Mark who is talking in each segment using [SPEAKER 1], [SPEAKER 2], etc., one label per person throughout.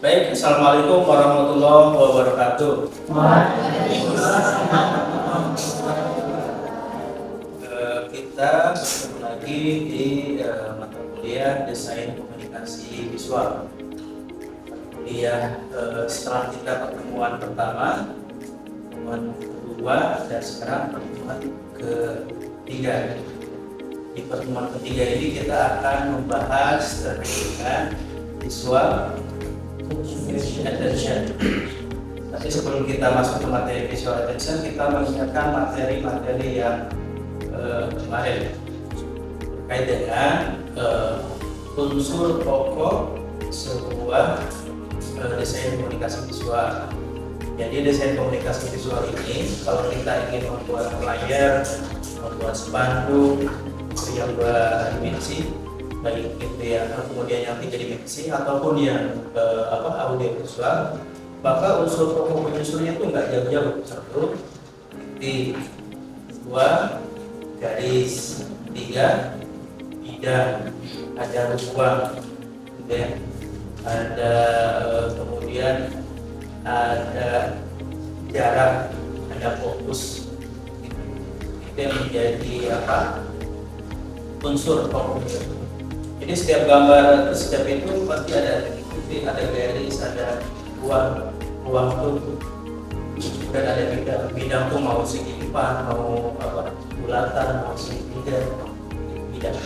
[SPEAKER 1] Baik, Assalamualaikum warahmatullahi wabarakatuh. Kita bertemu lagi di mata kuliah Desain Komunikasi Visual. Kuliah setelah kita pertemuan pertama, pertemuan kedua, dan sekarang pertemuan ketiga. Di pertemuan ketiga ini kita akan membahas tentang visual attention. Tapi sebelum kita masuk ke materi visual attention, kita mengingatkan materi-materi yang kemarin terkait dengan unsur pokok sebuah desain komunikasi visual. Jadi desain komunikasi visual ini, kalau kita ingin membuat flyer, membuat spanduk yang berdimensi, baik itu yang kemudian yang 3 dimensi ataupun yang audio visual, maka unsur pokok penyusunnya itu nggak jauh-jauh. 1, titik, 2, garis, 3, bidang, ada ruang, ada kemudian ada jarak, ada fokus. Itu yang menjadi unsur pokok. Jadi setiap gambar, setiap itu pasti ada titik, ada garis, ada ruang tuh, dan ada bidang tuh mau segi 4, mau bulatan, mau segi 3, bidang.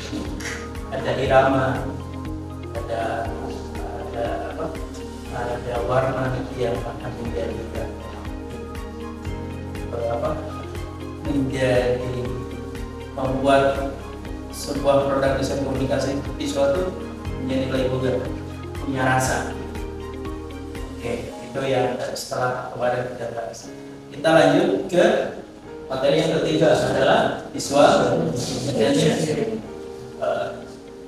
[SPEAKER 1] Ada irama, ada warna yang akan menjadi membuat sebuah produk desain komunikasi visual itu menjadi lebih punya rasa. Oke, itu yang setelah kemarin kita bahas. Kita lanjut ke materi yang ketiga adalah visual attention.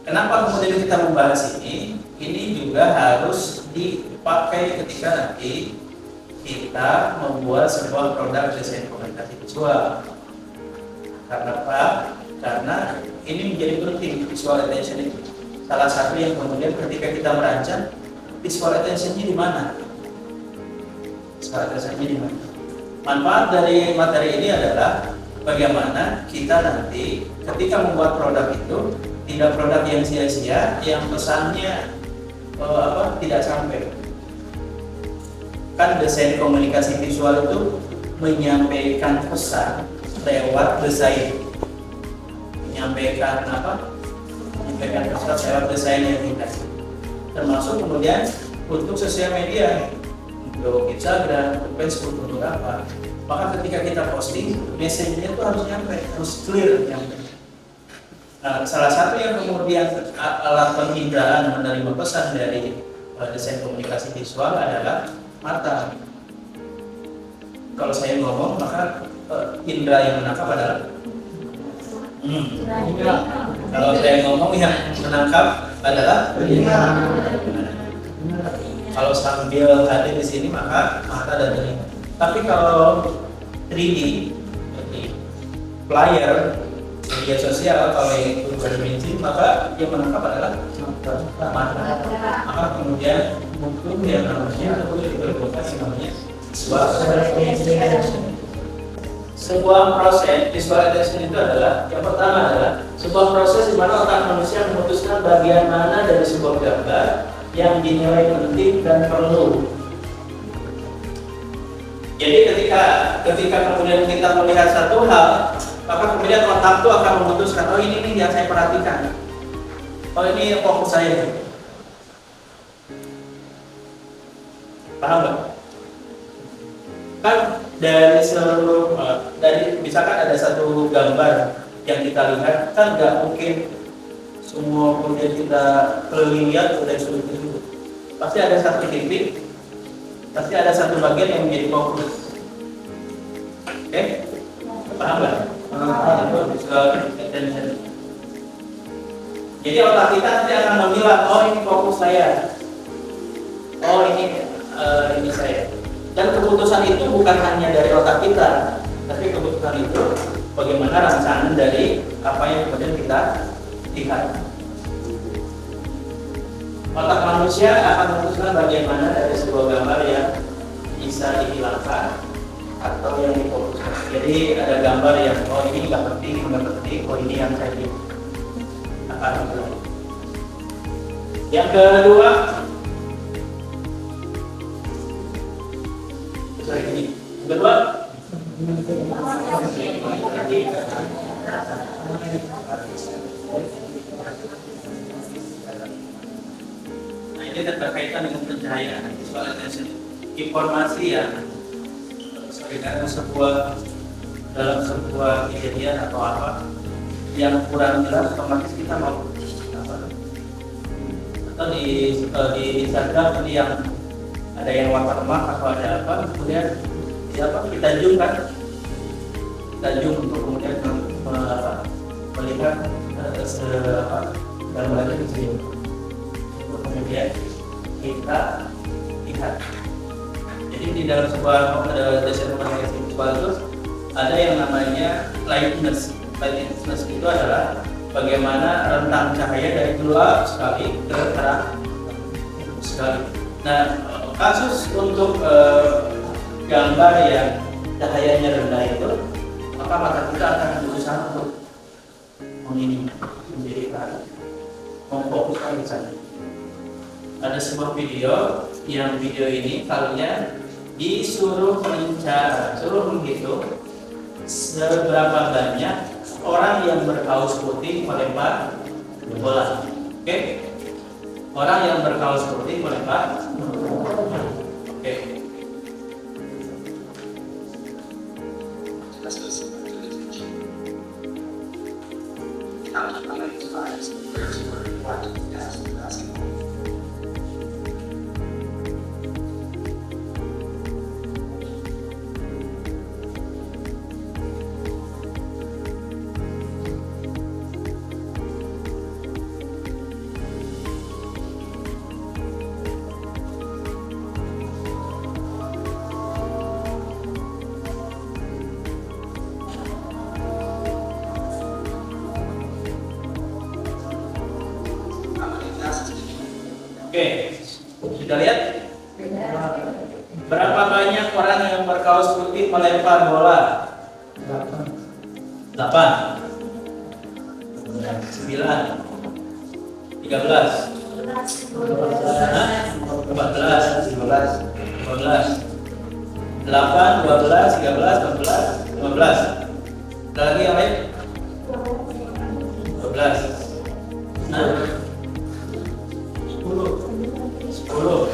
[SPEAKER 1] Kenapa kemudian kita membahas ini? Ini juga harus dipakai ketika nanti kita membuat sebuah produk desain komunikasi visual. Karena apa? Karena ini menjadi penting visual attention itu. Salah satu yang kemudian ketika kita merancang visual attention-nya di mana? Visual attention-nya di mana? Manfaat dari materi ini adalah bagaimana kita nanti ketika membuat produk itu tidak produk yang sia-sia, yang pesannya tidak sampai. Kan desain komunikasi visual itu menyampaikan pesan lewat desain. Menyampaikan pesan lewat desain yang dikasih. Termasuk kemudian untuk sosial media, untuk Instagram, untuk Facebook, untuk apa. Maka ketika kita posting, message-nya itu harus nyampe, harus clear nyampe. Nah, salah satu yang kemudian alat penginderaan menerima pesan dari desain komunikasi visual adalah mata. Kalau saya ngomong, maka indera yang menangkap adalah kalau saya ngomong, yang menangkap adalah kalau sambil hadir di sini maka mata dan telinga. Tapi kalau 3D, flyer, media sosial, kalau itu berdimensi, maka yang menangkap adalah mata. Maka kemudian butuh yang namanya namanya sebuah proses visual attention itu adalah, yang pertama adalah sebuah proses di mana otak manusia memutuskan bagian mana dari sebuah gambar yang dinilai penting dan perlu. Jadi ketika kemudian kita melihat satu hal, maka kemudian otak itu akan memutuskan, oh ini nih yang saya perhatikan, oh ini fokus saya. Paham nggak? Kan dari seluruh misalkan ada satu gambar yang kita lihat, kan nggak mungkin semua kemudian kita keliling lihat dari sudut itu. Pasti ada satu titik, pasti ada satu bagian yang menjadi fokus. Oke? Paham nggak? Itu visual attention. Jadi otak kita nanti akan memilah, oh ini fokus saya, oh ini saya. Dan keputusan itu bukan hanya dari otak kita, tapi keputusan itu bagaimana rancangan dari apa yang kemudian kita lihat. Otak manusia akan memutuskan bagaimana dari sebuah gambar yang bisa dihilangkan atau yang difokuskan. Jadi ada gambar yang oh ini nggak penting, oh ini yang saya akan hilang. Yang kedua, yang kedua, nah ini berkaitan dengan pencahayaan. Soalnya informasi yang dalam sebuah kejadian atau apa yang kurang jelas, otomatis kita mau atau di Instagram ini yang ada yang watermark atau ada apa, kemudian kita zoom kan, kita zoom untuk kemudian melihat gambarnya di sini, kemudian kita lihat. Jadi di dalam sebuah desain komunikasi visual itu ada yang namanya lightness. Lightness itu adalah bagaimana rentang cahaya dari gelap sekali ke terang sekali. Nah, kasus untuk gambar yang cahayanya rendah itu, maka mata kita akan berusaha untuk menjadi terang, memfokuskan di sana. Ada sebuah video yang ini kalian disuruh menghitung seberapa banyak orang yang berkaus putih melempar bola. Oke? Orang yang berkaus putih melempar bola. Oke. Oke, sudah lihat? Berapa banyak orang yang berkaus putih melempar bola? 8 9 13 14 15 8 12 13 14 15. Ada lagi yang lain? 12. Nah, 10.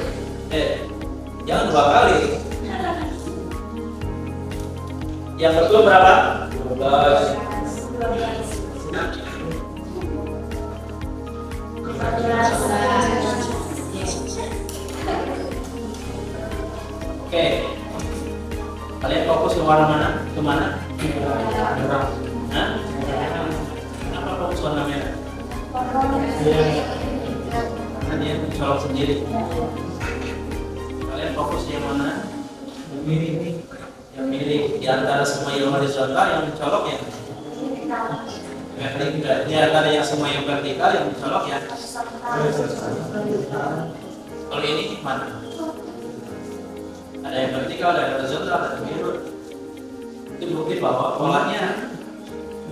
[SPEAKER 1] Jangan 2 kali. Yang betul berapa? 12. Oke. Kalian fokus ke warna mana? Ke mana? Merah. Hah? Kenapa fokus warna merah? Karena dia mencolok sendiri. Kalian fokus yang mana? Yang miring di antara semua yang horizontal yang mencolok ya. Di antara yang semua yang vertikal yang mencolok ya. Kalau ini mana? Ada yang vertikal, ada yang horizontal, ada yang biru. Itu bukti bahwa polanya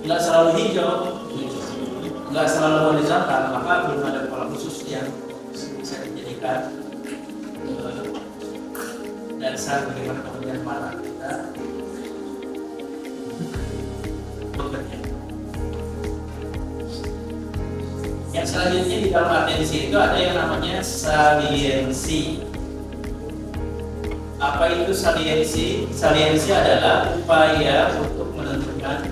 [SPEAKER 1] nggak selalu hijau, nggak selalu horizontal, maka belum ada pola khusus yang bisa dijadikan dasar bagaimana kemudian mata kita bekerja. Yang selanjutnya di dalam atensi itu ada yang namanya saliensi. Apa itu saliensi? Saliensi adalah upaya untuk menentukan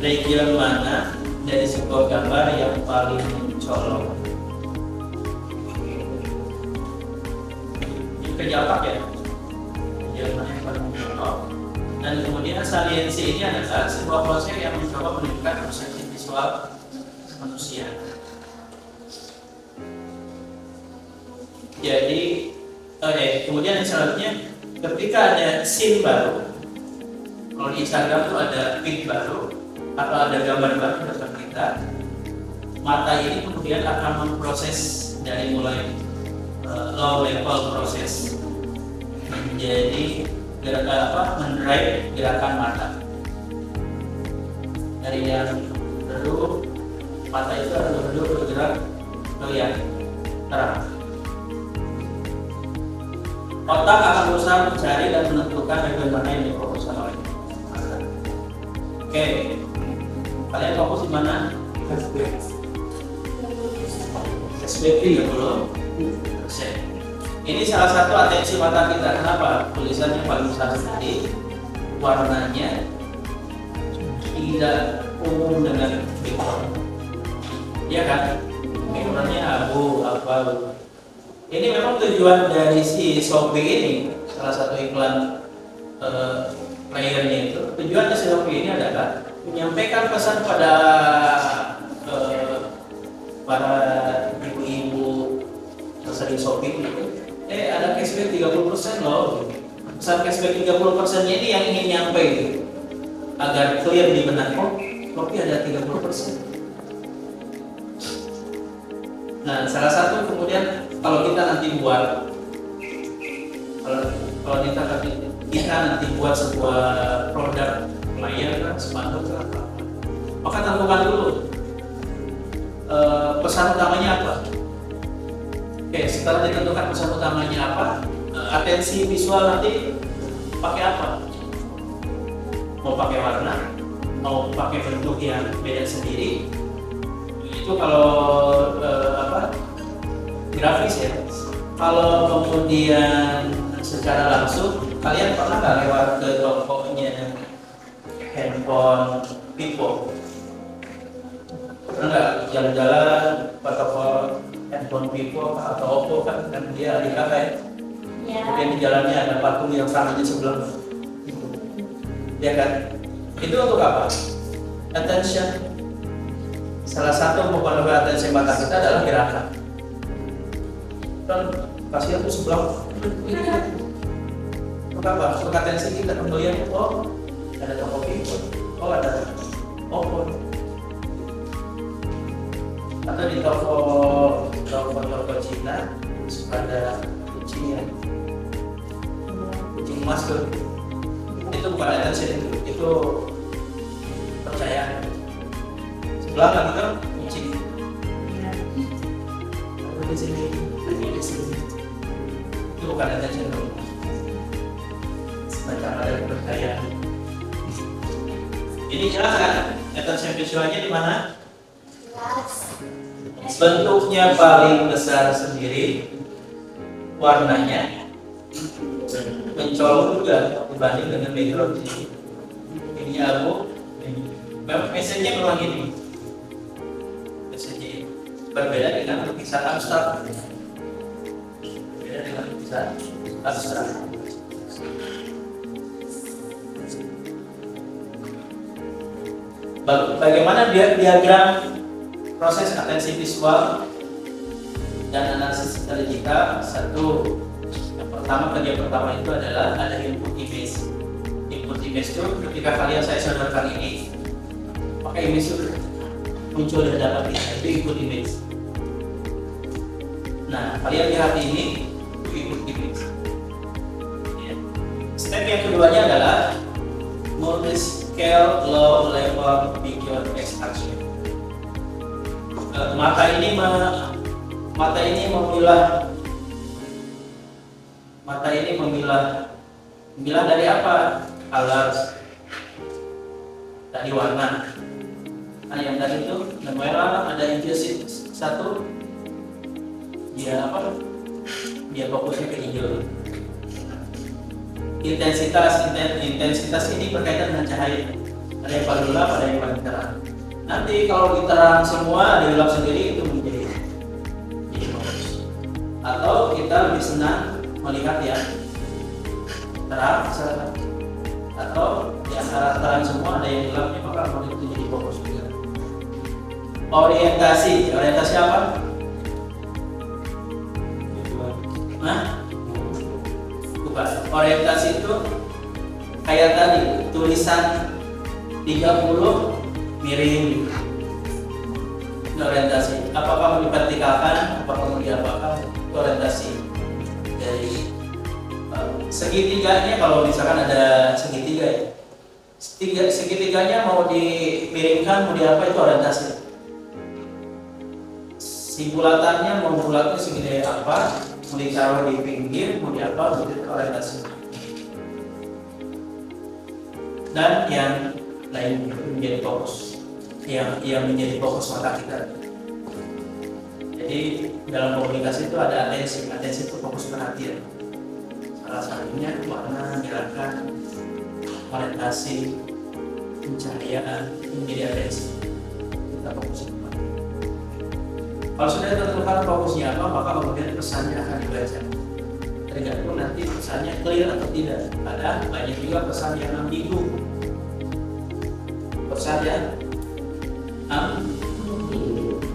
[SPEAKER 1] region mana dari sebuah gambar yang paling mencolok. Ini kerja otak ya? Dan kemudian saliensi ini adalah sebuah proses yang mencoba menunjukkan persepsi visual manusia. Jadi, kemudian selanjutnya ketika ada scene baru, kalau di Instagram itu ada feed baru atau ada gambar baru datang kita, mata ini kemudian akan memproses dari mulai low level proses. Jadi mendrive gerakan mata dari yang redup, mata itu redup bergerak ke yang terang. Otak akan berusaha mencari dan menentukan bagian mana yang difokuskan oleh mata. Oke, kalian fokus di mana? SBP 30%. Ini salah satu atensi mata kita. Kenapa? Tulisannya paling besar tadi, warnanya tidak umum dengan background. Iya kan? Backgroundnya abu, apa? Ini memang tujuan dari si Shopee ini, salah satu iklan playernya itu. Tujuan dari Shopee ini adalah menyampaikan pesan pada para ibu-ibu sering shopping gitu. Ada cashback 30% loh. Pesan cashback 30% ini yang ingin nyampe gitu. Agar clear di benak, oh Shopee ada 30%. Nah, salah satu kemudian kalau kita nanti buat kalau kita nanti buat sebuah produk flyer kan, spanduk kan, maka tentukan dulu pesan utamanya apa. Oke, setelah ditentukan pesan utamanya apa, atensi visual nanti pakai apa? Mau pakai warna, mau pakai bentuk yang beda sendiri. Itu kalau grafis ya. Kalau kemudian secara langsung, kalian pernah nggak lewat ke tokonya handphone Vivo? Pernah nggak jalan-jalan ke toko handphone Vivo atau Oppo kan dia di kafe? Ya. Kemudian di jalannya ada patung yang sama di sebelah. Ya kan? Itu untuk apa? Attention. Salah satu mempengaruhi atensi mata kita adalah gerakan. Dan pasien itu sebelah. Untuk apa? Untuk atensi kita kembali, oh ada toko Vivo, oh ada Oppo. Atau di toko Cina ada kucing ya, kucing emas tuh. Itu bukan atensi, itu percaya. Sebelah lagi kan kucing. Di sini, di sini. Itu bukan attention dong. Semacam ada kepercayaan. Ini jelas kan? Attention visualnya di mana? Bentuknya paling besar sendiri, warnanya mencolok juga dibanding dengan background ini. Ini abu, message-nya memang ini. Message berbeda dengan lukisan abstrak. Berbeda dengan lukisan abstrak. Bagaimana diagram proses atensi visual dan analisis digital? Satu, yang pertama, kerja pertama itu adalah ada input image. Input image itu ketika kalian saya sodorkan ini, maka image itu muncul di hadapan kita, itu input image. Nah, kalian lihat ini, itu input image. Ya. Step yang keduanya adalah multi-scale low level figure extraction. Mata ini memilah dari apa? Colors, dari warna. Nah, yang tadi itu merah ada inclusive satu, dia apa? Dia fokusnya ke hijau. Intensitas ini berkaitan dengan cahaya. Ada yang paling gelap, ada yang paling terang. Nanti kalau diterang semua, ada gelap sendiri, itu menjadi fokus. Atau kita lebih senang melihat yang terang, atau di antara terang semua ada yang gelapnya, maka itu jadi fokus juga. Orientasi apa? Nah, bukan. Orientasi itu kayak tadi tulisan 30 miring. Orientasi apakah mau divertikalkan, apakah mau diapakan, orientasi dari segitiganya. Kalau misalkan ada segitiga ya, segitiganya mau dimiringkan mau diapa itu orientasi. Si bulatannya mau bulatnya segede apa, mau ditaruh di pinggir mau diapa, itu orientasi. Dan yang lain menjadi fokus, yang menjadi fokus mata kita. Jadi dalam komunikasi itu ada atensi itu fokus perhatian. Salah satunya warna, gerakan, orientasi, pencahayaan menjadi atensi. Kita fokus kepada. Kalau sudah ditentukan fokusnya apa, maka kemudian pesannya akan dibaca. Tergantung nanti pesannya clear atau tidak. Ada banyak juga pesan yang ambigu. Pesan yang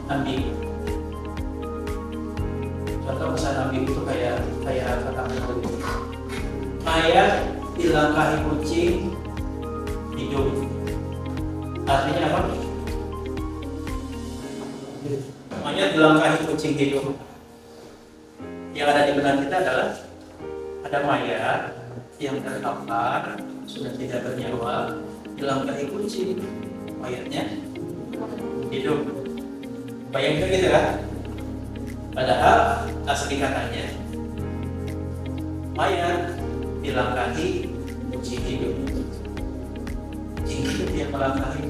[SPEAKER 1] ambigu. Contoh pesan ambigu itu kayak kata berikut. Mayat dilangkahi kucing hidup. Artinya apa? Mayat dilangkahi kucing hidup. Yang ada di benak kita adalah ada mayat yang terkapar sudah tidak bernyawa dilangkahi kucing, mayatnya hidup. Bayangkan gitu kan? Padahal asli katanya mayat dilangkahi kucing hidup. Kucing hidup yang melangkahi,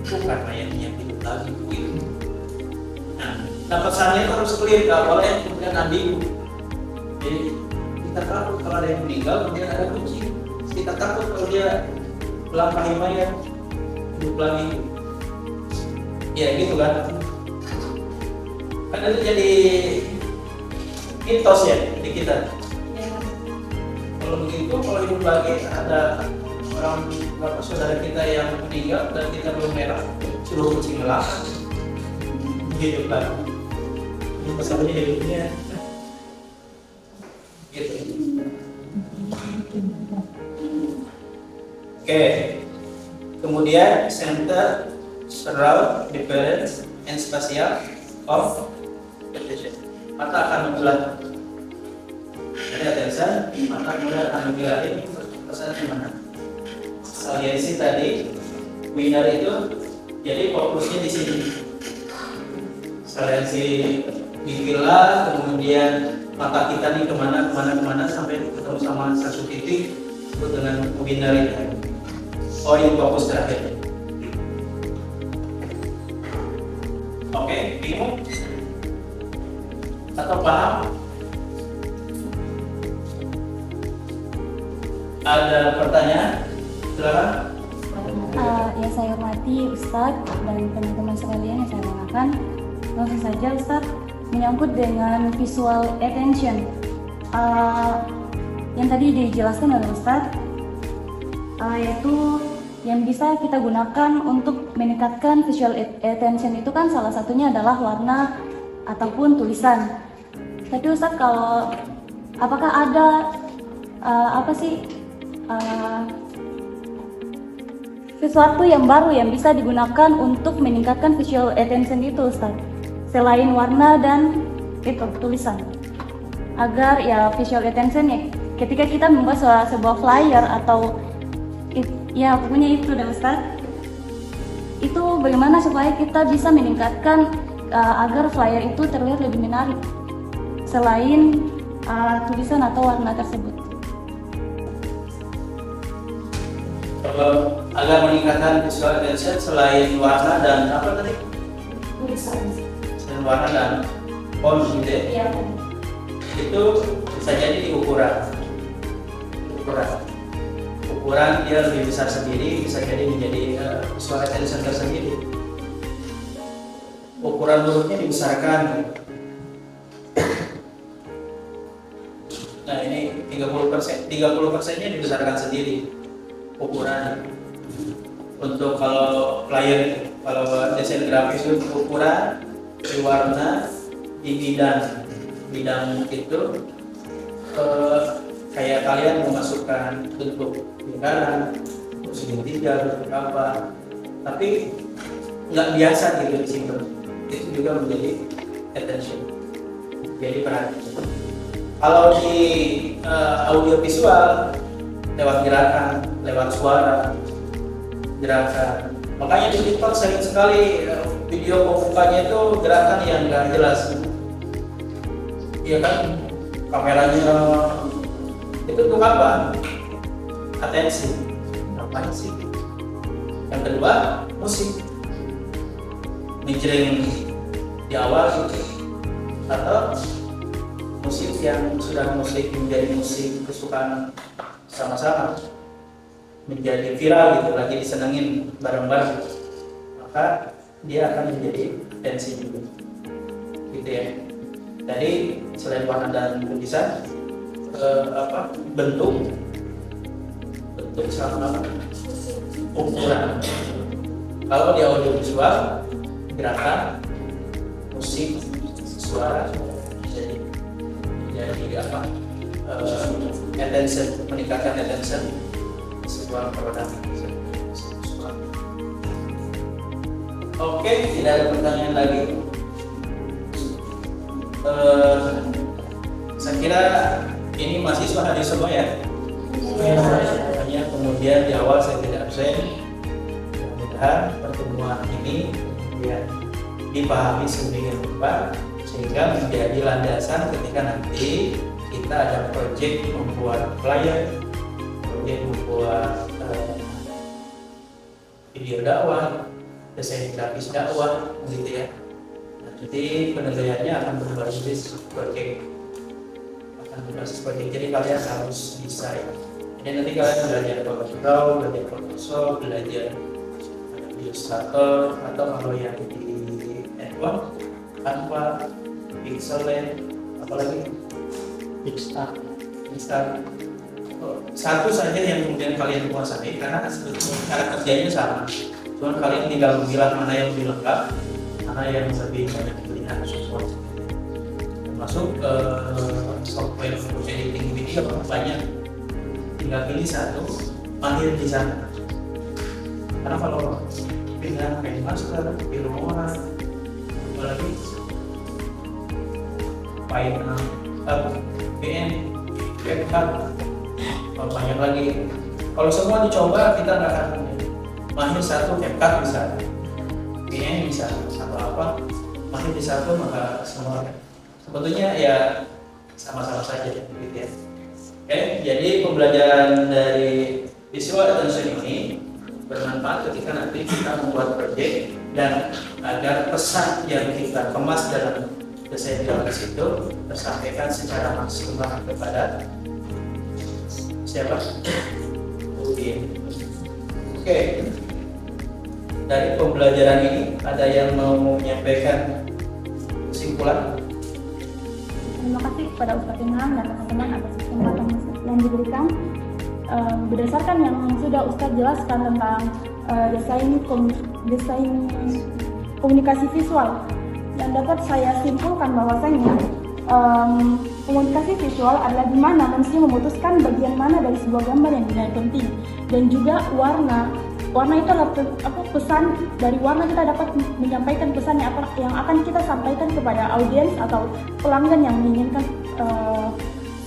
[SPEAKER 1] bukan mayat yang hidup lagi begitu. Nah, pesannya itu harus clear, nggak boleh kemudian ambigu. Jadi kita takut kalau ada yang meninggal kemudian ada kucing. Kita takut kalau dia melangkahi mayat hidup lagi. Ya gitu kan? Karena itu jadi mitos ya di kita. Kalau begitu, kalau hidup lagi ada orang saudara kita yang meninggal dan kita belum merah, suruh kucing melangkah hidup lagi. Ini masalahnya hidupnya gitu. Oke. Kemudian center, surround, difference, and spatial of attention. Mata akan membelah. Jadi attention, mata kemudian akan membelah ini pesan di mana? Saliensi tadi, winner itu jadi fokusnya di sini. Saliensi dipilah, kemudian mata kita nih kemana sampai ketemu sama satu titik disebut dengan winner itu. Oh, ini fokus terakhir. Oke, bingung? Atau paham? Ada pertanyaan? Silakan.
[SPEAKER 2] Yang saya hormati Ustadz dan teman-teman sekalian yang saya banggakan, langsung saja Ustadz menyangkut dengan visual attention. Yang tadi dijelaskan oleh Ustadz, yaitu yang bisa kita gunakan untuk meningkatkan visual attention itu kan salah satunya adalah warna ataupun tulisan. Tapi Ustadz, kalau apakah ada sesuatu yang baru yang bisa digunakan untuk meningkatkan visual attention itu Ustadz, selain warna dan itu tulisan, agar ya visual attention ya ketika kita membuat sebuah flyer atau ya pokoknya itu deh Ustadz, itu bagaimana supaya kita bisa meningkatkan agar flyer itu terlihat lebih menarik selain tulisan atau warna tersebut.
[SPEAKER 1] Agar meningkatkan visual attention selain warna dan apa tadi?
[SPEAKER 2] Tulisan.
[SPEAKER 1] Selain warna dan font gitu ya?
[SPEAKER 2] Iya.
[SPEAKER 1] Itu bisa jadi di ukuran dia lebih besar sendiri, bisa jadi menjadi visual attention tersendiri. Ukuran hurufnya dibesarkan. Nah ini 30%nya dibesarkan sendiri ukuran. Untuk kalau flyer, kalau desain grafis itu ukuran, di warna, di bidang itu kayak kalian memasukkan bentuk lingkaran, bentuk segitiga, bentuk apa, tapi nggak biasa gitu disimpan. Itu juga menjadi attention. Jadi perhatikan. Kalau di audiovisual lewat gerakan, lewat suara, gerakan. Makanya di TikTok sering sekali video pembukanya itu gerakan yang nggak jelas. Iya kan? Kameranya itu untuk apa? Atensi. Ngapain sih? Yang kedua, musik. Menjering di awal gitu. Atau musik yang sudah menjadi musik kesukaan sama-sama, menjadi viral gitu, lagi disenengin bareng-bareng, maka dia akan menjadi atensi juga gitu ya. Jadi selain warna dan tulisan, bentuk sama ukuran. Kalau di audiovisual, gerakan, musik, suara, jadi apa? Attention, meningkatkan attention sebuah produk. Oke, tidak ada pertanyaan lagi. Saya kira ini mahasiswa hadir semua ya. Hanya kemudian di awal saya tidak absen. Mudah-mudahan pertemuan ini ya dipahami sedemikian rupa sehingga menjadi landasan ketika nanti kita ada proyek membuat flyer, proyek membuat video dakwah, desain grafis dakwah, gitu ya. Nanti penilaiannya akan berbasis proyek, jadi kalian harus bisa ya. Jadi nanti kalian belajar PowerPoint, belajar Photoshop, belajar Illustrator, atau kalau yang di Advanced, Canva, Pixelate, apalagi Pixar. Satu saja yang kemudian kalian kuasai karena sebetulnya cara kerjanya sama. Cuma kalian tinggal memilah mana yang lebih lengkap, mana yang lebih banyak pilihan support. Termasuk software untuk editing video banyak. Tinggal pilih satu, mahir di sana. Karena kalau pindah kayak master, Filmora, apalagi PN, CapCut, banyak lagi. Kalau semua dicoba kita nggak akan mahir satu, CapCut bisa, PN bisa, atau apa, mahir di satu maka semua sebetulnya ya sama-sama saja gitu ya. Oke, jadi pembelajaran dari visual attention ini bermanfaat ketika nanti kita membuat proyek dan agar pesan yang kita kemas dalam desain grafis itu tersampaikan secara maksimal kepada siapa? Oke. Dari pembelajaran ini ada yang mau menyampaikan kesimpulan?
[SPEAKER 2] Terima kasih kepada Ustadz Ilham dan teman-teman atas kesempatan yang diberikan. Berdasarkan yang sudah Ustadz jelaskan tentang desain komunikasi visual, yang dapat saya simpulkan bahwasanya komunikasi visual adalah di mana manusia memutuskan bagian mana dari sebuah gambar yang dinilai penting, dan juga warna itu adalah pesan. Dari warna kita dapat menyampaikan pesan yang akan kita sampaikan kepada audiens atau pelanggan yang menginginkan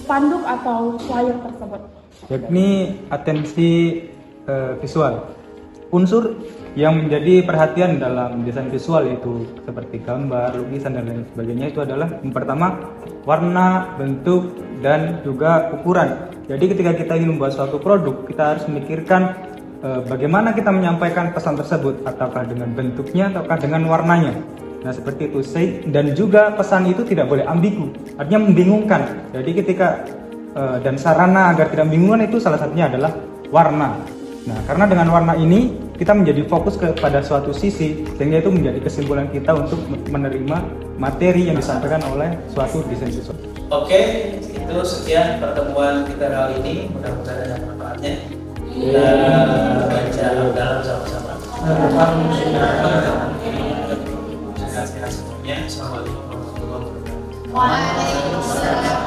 [SPEAKER 2] spanduk atau flyer tersebut.
[SPEAKER 3] Yakni atensi visual. Unsur yang menjadi perhatian dalam desain visual itu seperti gambar, lukisan dan lain sebagainya itu adalah yang pertama warna, bentuk dan juga ukuran. Jadi ketika kita ingin membuat suatu produk, kita harus memikirkan bagaimana kita menyampaikan pesan tersebut, ataukah dengan bentuknya ataukah dengan warnanya. Nah seperti itu. Dan juga pesan itu tidak boleh ambigu, artinya membingungkan. Jadi ketika dan sarana agar tidak membingungkan itu salah satunya adalah warna. Nah karena dengan warna ini kita menjadi fokus kepada suatu sisi, sehingga itu menjadi kesimpulan kita untuk menerima materi yang disampaikan oleh suatu desain visual.
[SPEAKER 1] Oke, itu sekian pertemuan kita kali ini. Mudah-mudahan ada manfaatnya. Kita baca dalam sama-sama. Sehat-sehat semuanya. Assalamualaikum warahmatullahi wabarakatuh.
[SPEAKER 4] Waalaikumsalam.